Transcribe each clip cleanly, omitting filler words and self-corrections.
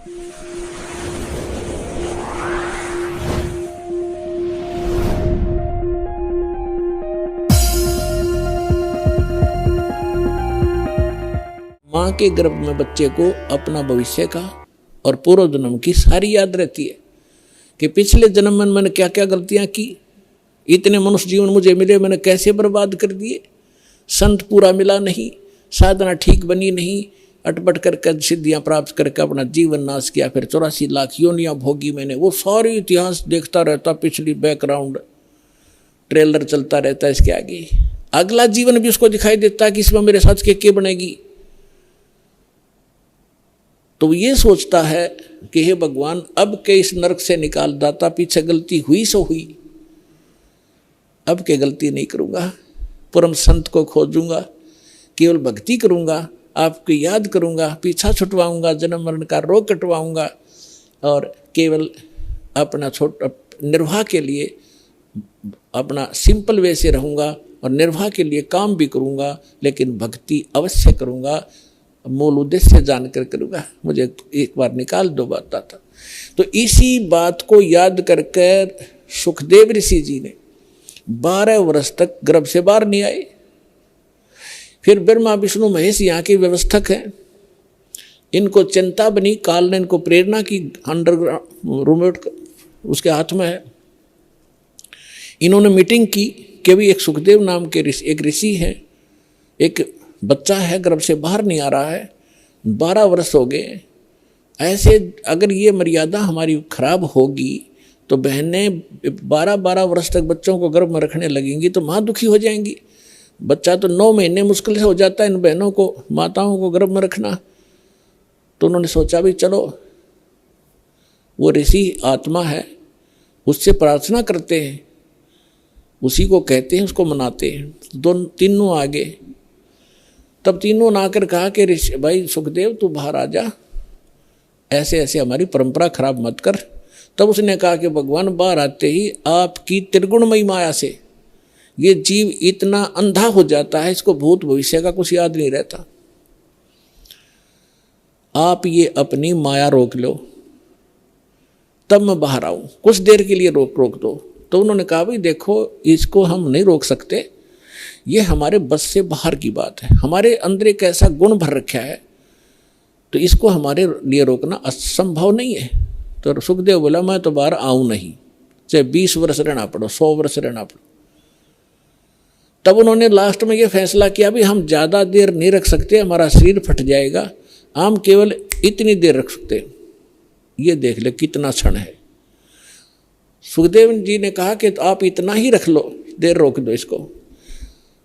माँ के गर्भ में बच्चे को अपना भविष्य का और पूर्व जन्म की सारी याद रहती है कि पिछले जन्म में मैंने क्या क्या गलतियां की, इतने मनुष्य जीवन मुझे मिले, मैंने कैसे बर्बाद कर दिए, संत पूरा मिला नहीं, साधना ठीक बनी नहीं, अटपट करके सिद्धियां प्राप्त करके अपना जीवन नाश किया, फिर 84 लाख योनियां भोगी मैंने। वो सारे इतिहास देखता रहता, पिछली बैकग्राउंड ट्रेलर चलता रहता है इसके आगे। अगला जीवन भी उसको दिखाई देता है कि इसमें मेरे साथ क्या बनेगी। तो ये सोचता है कि हे भगवान, अब के इस नरक से निकाल दाता, पीछे गलती हुई सो हुई, अब के गलती नहीं करूँगा, परम संत को खोजूंगा, केवल भक्ति करूँगा, आपकी याद करूँगा, पीछा छुटवाऊँगा, जन्म मरण का रोग कटवाऊँगा और केवल अपना छोटा निर्वाह के लिए अपना सिंपल वे से रहूँगा और निर्वाह के लिए काम भी करूँगा, लेकिन भक्ति अवश्य करूँगा, मूल उद्देश्य जानकर करूँगा, मुझे एक बार निकाल दो बात आता। तो इसी बात को याद करके सुखदेव ऋषि जी ने 12 वर्ष तक गर्भ से बाहर नहीं आए। फिर ब्रह्मा विष्णु महेश यहाँ के व्यवस्थक हैं, इनको चिंता बनी, काल ने इनको प्रेरणा की, अंडरग्राउंड रिमोट उसके हाथ में है। इन्होंने मीटिंग की कि भी एक सुखदेव नाम के एक ऋषि है, एक बच्चा है गर्भ से बाहर नहीं आ रहा है, 12 वर्ष हो गए, ऐसे अगर ये मर्यादा हमारी खराब होगी तो बहनें 12-12 वर्ष तक बच्चों को गर्भ में रखने लगेंगी तो माँ दुखी हो जाएंगी। बच्चा तो 9 महीने मुश्किल से हो जाता है इन बहनों को, माताओं को गर्भ में रखना। तो उन्होंने सोचा भी चलो वो ऋषि आत्मा है, उससे प्रार्थना करते हैं, उसी को कहते हैं, उसको मनाते हैं। तीनों आगे, तब तीनों ने आकर कहा कि ऋषि भाई सुखदेव तू बाहर आ जा, ऐसे ऐसे हमारी परंपरा खराब मत कर। तब उसने कहा कि भगवान, बाहर आते ही आपकी त्रिगुणमयी माया से ये जीव इतना अंधा हो जाता है, इसको भूत भविष्य का कुछ याद नहीं रहता, आप ये अपनी माया रोक लो, तब मैं बाहर आऊं, कुछ देर के लिए रोक दो। तो उन्होंने कहा भाई देखो, इसको हम नहीं रोक सकते, ये हमारे बस से बाहर की बात है, हमारे अंदर एक ऐसा गुण भर रखा है, तो इसको हमारे लिए रोकना असंभव नहीं है। तो सुखदेव बोला मैं तो बाहर आऊं नहीं, चाहे 20 वर्ष रहना पड़ो, 100 वर्ष रहना पड़ो। तब उन्होंने लास्ट में ये फैसला किया भी हम ज़्यादा देर नहीं रख सकते, हमारा शरीर फट जाएगा, हम केवल इतनी देर रख सकते। ये देख ले कितना क्षण है। सुखदेव जी ने कहा कि आप इतना ही रख लो, देर रोक दो इसको।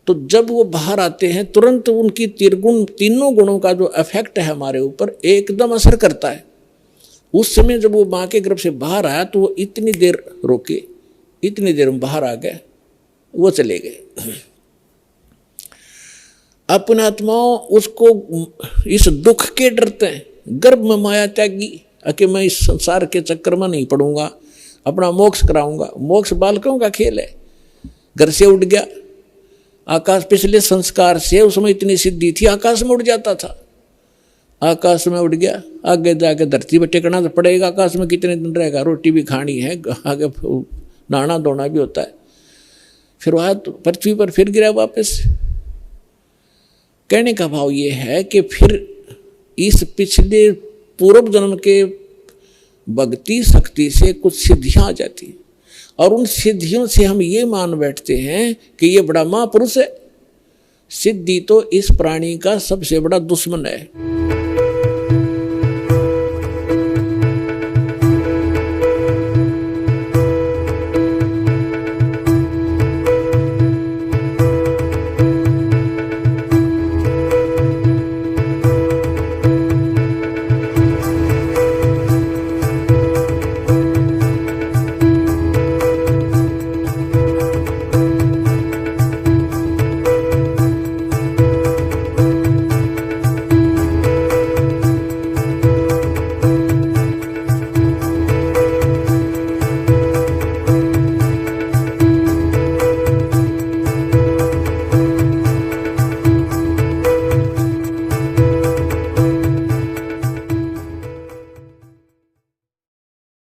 तो जब वो बाहर आते हैं तुरंत उनकी तीनों गुणों का जो इफेक्ट है हमारे ऊपर एकदम असर करता है। उस समय जब वो माँ के गर्भ से बाहर आया तो वो इतनी देर रोके, इतनी देर में बाहर आ गए, वो चले गए। अपने आत्माओं उसको इस दुख के डरते हैं, गर्भ में माया त्यागी कि मैं इस संसार के चक्कर में नहीं पड़ूंगा, अपना मोक्ष कराऊंगा। मोक्ष बालकों का खेल है। घर से उठ गया आकाश, पिछले संस्कार से उसमें इतनी सिद्धि थी, आकाश में उड़ जाता था, आकाश में उड़ गया, आगे जाके धरती पर टिकना तो पड़ेगा, आकाश में कितने दिन रहेगा, रोटी भी खानी है, आगे नहाना धोना भी होता है। फिर वह पृथ्वी पर फिर गिरा वापस। कहने का भाव ये है कि फिर इस पिछले पूर्व जन्म के भक्ति शक्ति से कुछ सिद्धियां आ जाती हैं और उन सिद्धियों से हम ये मान बैठते हैं कि ये बड़ा महापुरुष है। सिद्धि तो इस प्राणी का सबसे बड़ा दुश्मन है।